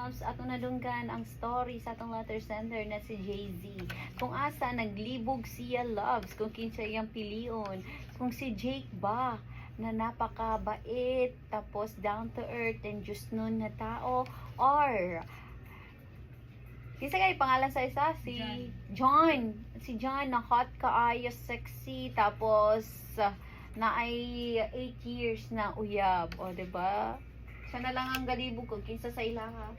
loves, atong nadunggan ang story sa atong letter sender na si Jay-Z. Kung asa naglibog siya loves, kung kinsa iyang pilion, kung si Jake ba na napakabait, tapos down to earth and just nun na tao, or kinsa kay pangalan sa isa? Si John. Si John na hot kaayo, sexy, tapos na ay 8 years na uyab. O, diba? Siya na lang ang galibog ko kinsa sa ilaha.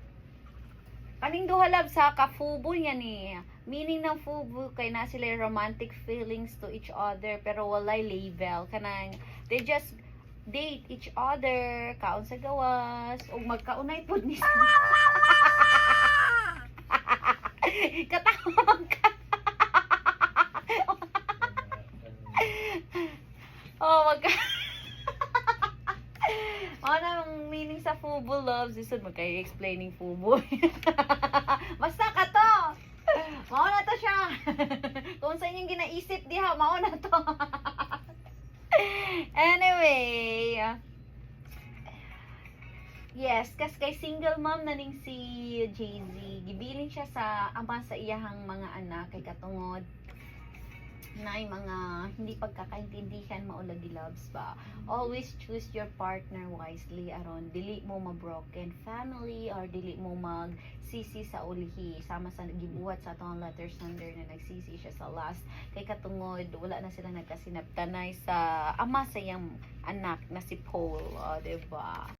Kaning duha love sa kafubo niya ni. Meaning ng fubo kay na sila romantic feelings to each other pero walay label. Kanang they just date each other, kaon sa gawas, ug magkaunay pud ni sila. Katawag ka. Oh, ang meaning sa fubo loves. Isod magkaya-explaining fubo. Basta ka to. Mao na to siya. Kung sa inyong ginaisip diha, mao na to. Anyway. Yes, kas kay single mom na ning si Jay-Z. Gibilin siya sa ama sa iyahang mga anak kay katungod na ay mga hindi pagkakaintindihan maulagi loves ba. Always choose your partner wisely aron dili mo ma-broken family or dili mo magsisi sa ulihi sama sa gibuhat sa atong letter sender na nagsisi siya sa last kay katungod wala na sila nagkasinabtanay sa ama sa iyang anak na si Paul, diba?